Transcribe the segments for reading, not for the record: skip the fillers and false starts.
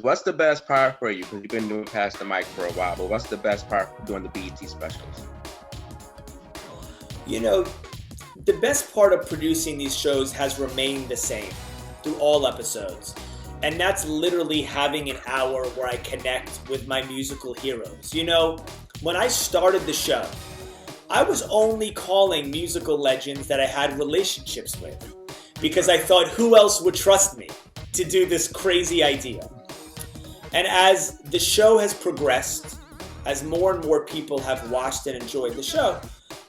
What's the best part for you? Because you've been doing Pass the Mic for a while, but what's the best part for doing the BET specials? You know, the best part of producing these shows has remained the same through all episodes. And that's literally having an hour where I connect with my musical heroes. You know, when I started the show, I was only calling musical legends that I had relationships with because I thought who else would trust me to do this crazy idea. And as the show has progressed, as more and more people have watched and enjoyed the show,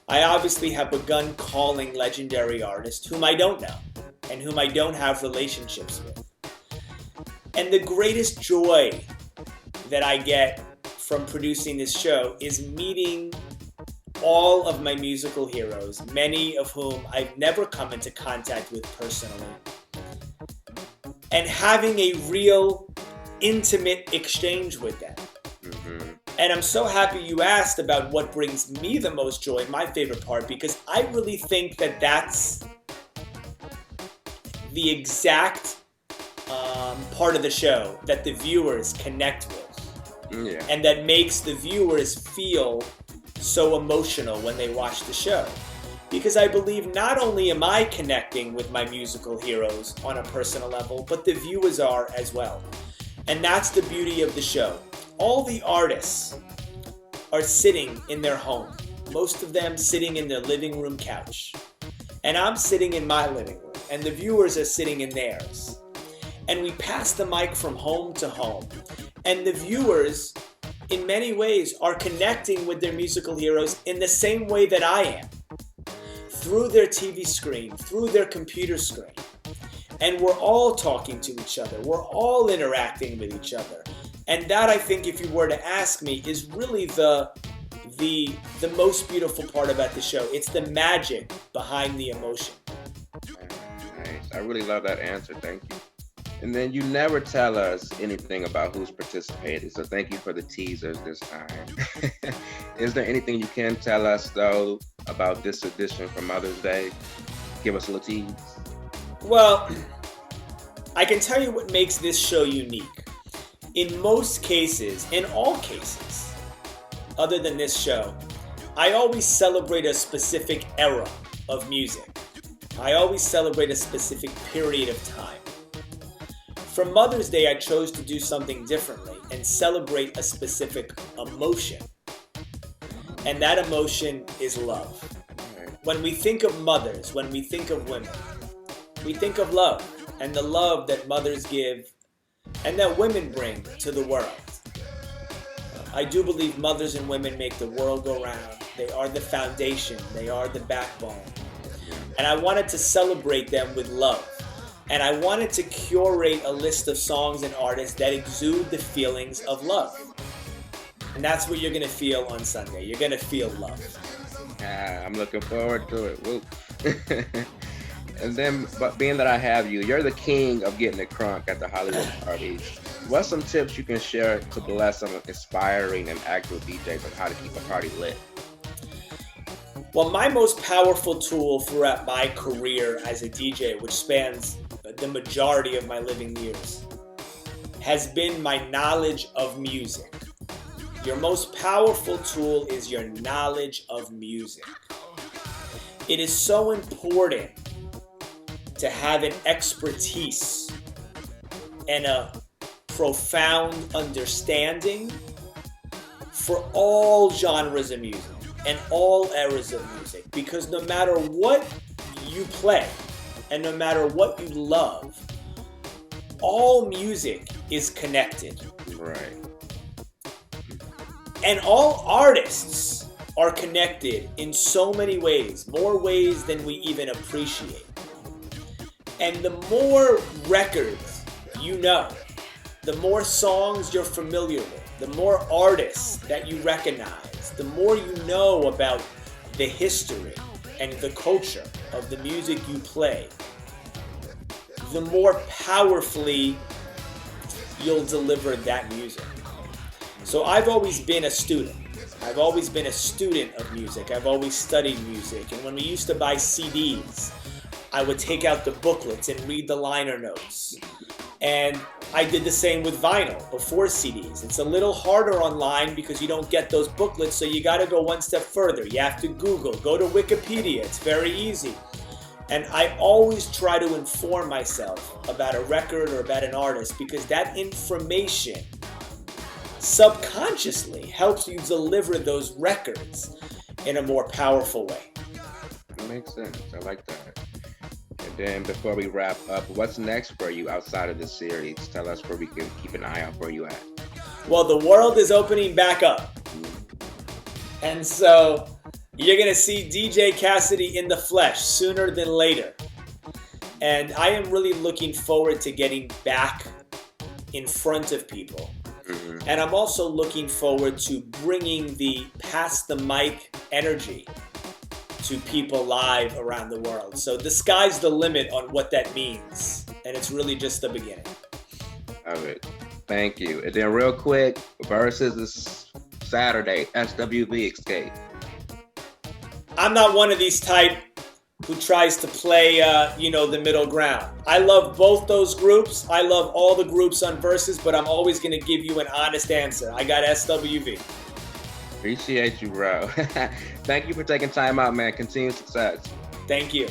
I obviously have begun calling legendary artists whom I don't know and whom I don't have relationships with. And the greatest joy that I get from producing this show is meeting all of my musical heroes, many of whom I've never come into contact with personally, and having a real intimate exchange with them. Mm-hmm. And I'm so happy you asked about what brings me the most joy, my favorite part, because I really think that that's the exact part of the show that the viewers connect with. Yeah. And that makes the viewers feel so emotional when they watch the show. Because I believe not only am I connecting with my musical heroes on a personal level, but the viewers are as well. And that's the beauty of the show. All the artists are sitting in their home, most of them sitting in their living room couch. And I'm sitting in my living room, and the viewers are sitting in theirs. And we pass the mic from home to home. And the viewers, in many ways, are connecting with their musical heroes in the same way that I am. Through their TV screen, through their computer screen. And we're all talking to each other. We're all interacting with each other. And that, I think, if you were to ask me, is really the most beautiful part about the show. It's the magic behind the emotion. Nice. I really love that answer. Thank you. And then you never tell us anything about who's participated, so thank you for the teasers this time. Is there anything you can tell us, though, about this edition for Mother's Day? Give us a little tease. Well, I can tell you what makes this show unique. In most cases, in all cases, other than this show, I always celebrate a specific era of music. I always celebrate a specific period of time. For Mother's Day, I chose to do something differently and celebrate a specific emotion. And that emotion is love. When we think of mothers, when we think of women, we think of love and the love that mothers give and that women bring to the world. I do believe mothers and women make the world go round. They are the foundation. They are the backbone. And I wanted to celebrate them with love. And I wanted to curate a list of songs and artists that exude the feelings of love. And that's what you're going to feel on Sunday. You're going to feel love. I'm looking forward to it. Whoop. And then, but being that I have you, you're the king of getting it crunk at the Hollywood parties. What's some tips you can share to bless some aspiring and actual DJs on how to keep a party lit? Well, my most powerful tool throughout my career as a DJ, which spans the majority of my living years, has been my knowledge of music. Your most powerful tool is your knowledge of music. It is so important to have an expertise and a profound understanding for all genres of music and all eras of music, because no matter what you play and no matter what you love, all music is connected. Right. And all artists are connected in so many ways, more ways than we even appreciate. And the more records you know, the more songs you're familiar with, the more artists that you recognize, the more you know about the history and the culture of the music you play, the more powerfully you'll deliver that music. So I've always been a student. I've always been a student of music. I've always studied music. And when we used to buy CDs, I would take out the booklets and read the liner notes. And I did the same with vinyl before CDs. It's a little harder online because you don't get those booklets, so you got to go one step further. You have to Google, go to Wikipedia. It's very easy. And I always try to inform myself about a record or about an artist because that information subconsciously helps you deliver those records in a more powerful way. That makes sense. I like that. And then before we wrap up, what's next for you outside of this series? Tell us where we can keep an eye out where you at. Well, the world is opening back up. And so you're going to see DJ Cassidy in the flesh sooner than later. And I am really looking forward to getting back in front of people. Mm-hmm. And I'm also looking forward to bringing the pass the mic energy to people live around the world. So the sky's the limit on what that means. And it's really just the beginning. Love it. Thank you. And then real quick, Verzuz is Saturday, SWV Xscape. I'm not one of these type who tries to play, the middle ground. I love both those groups. I love all the groups on Verzuz, but I'm always going to give you an honest answer. I got SWV. Appreciate you, bro. Thank you for taking time out, man. Continued success. Thank you.